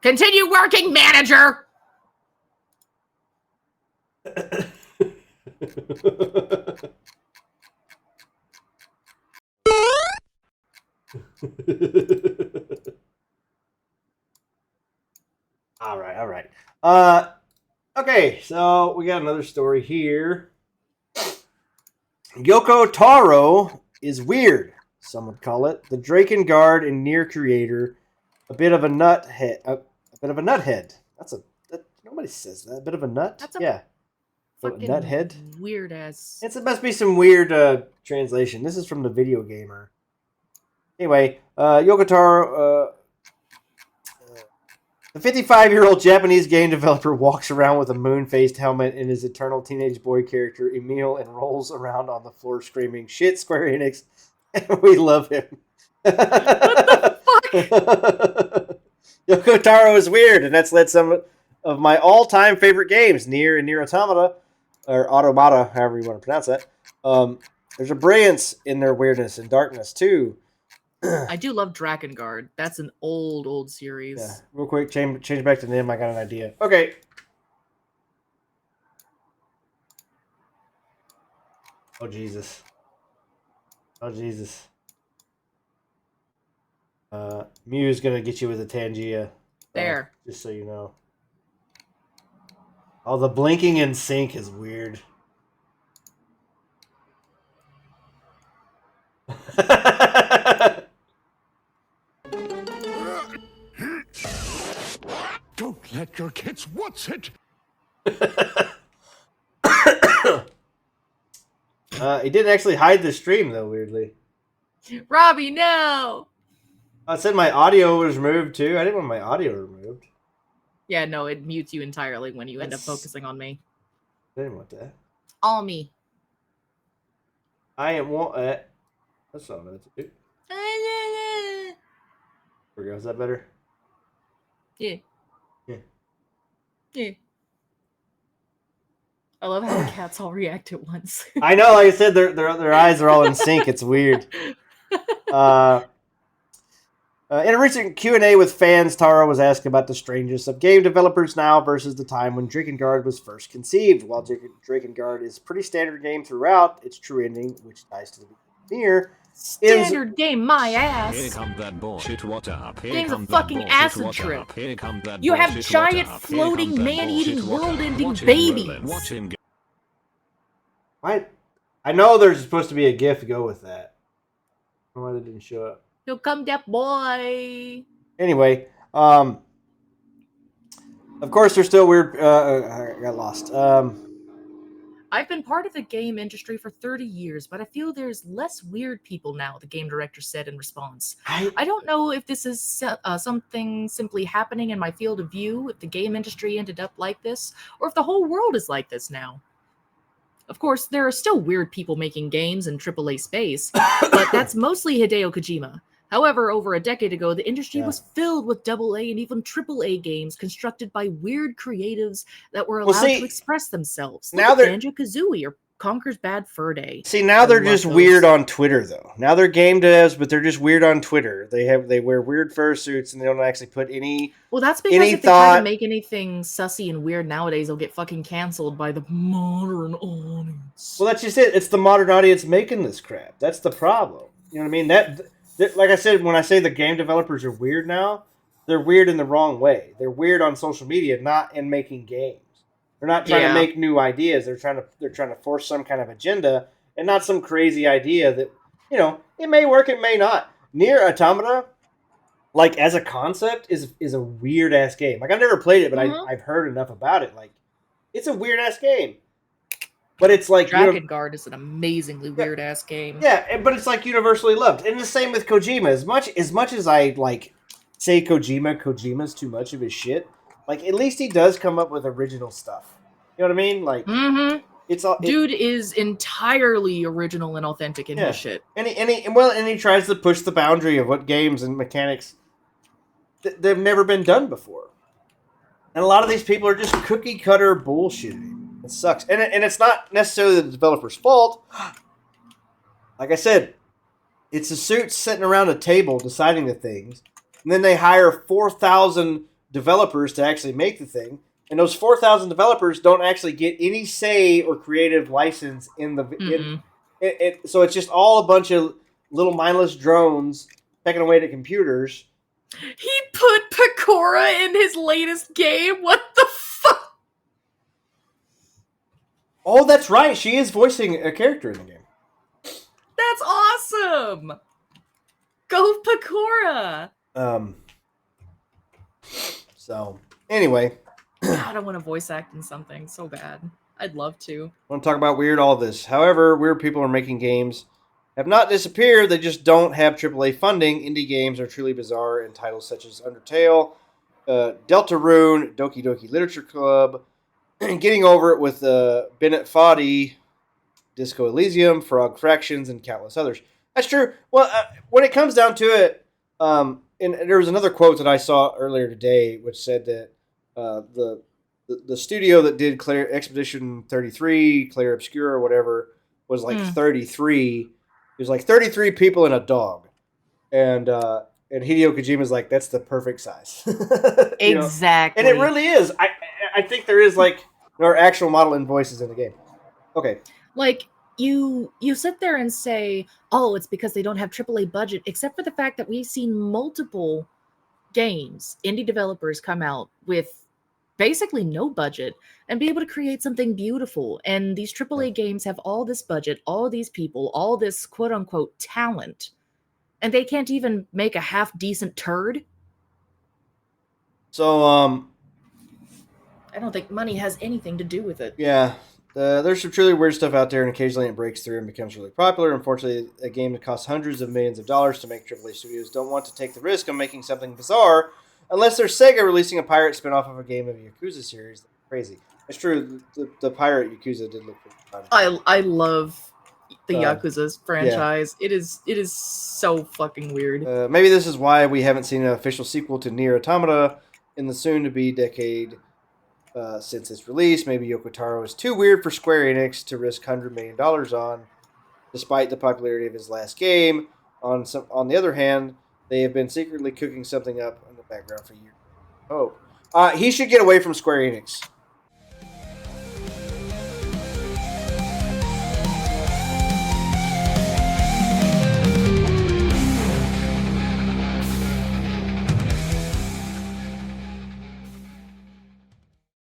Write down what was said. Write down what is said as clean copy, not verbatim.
Continue working, manager! All right. Okay, so we got another story here. Yoko Taro is weird, some would call it. The Drakengard and Nier creator, a bit of a nuthead. Nobody says that. A bit of a nut. That's a fucking nuthead. Weird ass. It must be some weird translation. This is from the Video Gamer. Anyway, Yoko Taro. The 55-year-old Japanese game developer walks around with a moon-faced helmet and his eternal teenage boy character, Emil, and rolls around on the floor screaming, "Shit, Square Enix, we love him." What the fuck? Yoko Taro is weird, and that's led some of my all-time favorite games, Nier and Nier Automata, or Automata, however you want to pronounce that. There's a brilliance in their weirdness and darkness, too. I do love Drakengard. That's an old series. Yeah, real quick, change back to Nim. I got an idea. Okay. Oh, Jesus. Mew's going to get you with a Tangia. There. Just so you know. Oh, the blinking in sync is weird. Don't let your kids watch it. He didn't actually hide the stream, though, weirdly. Robbie, no! I said my audio was removed, too. I didn't want my audio removed. Yeah, no, it mutes you entirely when you end up focusing on me. I didn't want that. All me. I didn't want that. That's not what to do. There we go. Is that better? Yeah. Yeah. Yeah. I love how the cats all react at once. I know, like I said, their eyes are all in sync. It's weird. In a recent Q&A with fans, Taro was asked about the strangeness of game developers now versus the time when Drakengard was first conceived. While Drakengard is a pretty standard game throughout, its true ending, which ties to the Nier, standard game, my ass. Here comes that bullshit. What up? Game's a fucking acid trip. Here comes that you have bullshit. giant floating man-eating world-ending babies. Watch him. I know there's supposed to be a GIF to go with that. I don't know why they didn't show up. Here come that boy. Anyway, of course, there's still weird. I got lost. I've been part of the game industry for 30 years, but I feel there's less weird people now, the game director said in response. I don't know if this is something simply happening in my field of view, if the game industry ended up like this, or if the whole world is like this now. Of course, there are still weird people making games in AAA space, but that's mostly Hideo Kojima. However, over a decade ago, the industry was filled with AA and even AAA games constructed by weird creatives that were allowed to express themselves. Now they're Banjo-Kazooie or Conker's Bad Fur Day. See, now they're just weird on Twitter, though. Now they're game devs, but they're just weird on Twitter. They wear weird fursuits and they don't actually put any. Well, that's because if they try to make anything sussy and weird nowadays, they'll get fucking canceled by the modern audience. Well, that's just it. It's the modern audience making this crap. That's the problem. You know what I mean? That like I said, when I say the game developers are weird now, they're weird in the wrong way. They're weird on social media, not in making games. They're not trying to make new ideas. They're trying to force some kind of agenda and not some crazy idea that, you know, it may work, it may not. Nier Automata, like as a concept, is a weird ass game. Like I've never played it, but I've heard enough about it. Like it's a weird ass game. But it's like Drakengard is an amazingly weird ass game. Yeah, but it's like universally loved. And the same with Kojima. As much as I like say Kojima's too much of his shit. Like at least he does come up with original stuff. You know what I mean? Like it's all dude is entirely original and authentic in his shit. And he tries to push the boundary of what games and mechanics they've never been done before. And a lot of these people are just cookie cutter bullshitting. It sucks. And it's not necessarily the developer's fault. Like I said, it's the suits sitting around a table deciding the things. And then they hire 4,000 developers to actually make the thing, and those 4,000 developers don't actually get any say or creative license in the. So it's just all a bunch of little mindless drones pecking away at computers. He put Pecora in his latest game. What the fuck? Oh, that's right. She is voicing a character in the game. That's awesome. Go Pecora. So anyway, God, I want to voice act in something so bad. I'd love to. I want to talk about weird all this. However, weird people are making games have not disappeared. They just don't have AAA funding. Indie games are truly bizarre, and titles such as Undertale, Deltarune, Doki Doki Literature Club, Getting Over It with Bennett Foddy, Disco Elysium, Frog Fractions, and countless others. That's true. Well, when it comes down to it, and there was another quote that I saw earlier today, which said that the studio that did Expedition 33, Clair Obscura, or whatever, was like 33. There's like 33 people and a dog, and Hideo Kojima's like, that's the perfect size. Exactly. And it really is. I think there is there are actual model invoices in the game. Okay. Like you sit there and say, oh, it's because they don't have AAA budget, except for the fact that we've seen multiple games, indie developers come out with basically no budget and be able to create something beautiful. And these AAA games have all this budget, all these people, all this quote unquote talent, and they can't even make a half decent turd. So, I don't think money has anything to do with it. Yeah. There's some truly weird stuff out there, and occasionally it breaks through and becomes really popular. Unfortunately, a game that costs hundreds of millions of dollars to make AAA studios don't want to take the risk of making something bizarre unless there's Sega releasing a pirate spin-off of a game of the Yakuza series. That's crazy. It's true. The pirate Yakuza did look pretty fun. I love the Yakuza franchise. Yeah. It is so fucking weird. Maybe this is why we haven't seen an official sequel to Nier Automata in the soon-to-be decade since its release. Maybe Yoko Taro is too weird for Square Enix to risk $100 million on, despite the popularity of his last game. On the other hand, they have been secretly cooking something up in the background for years. Oh, he should get away from Square Enix.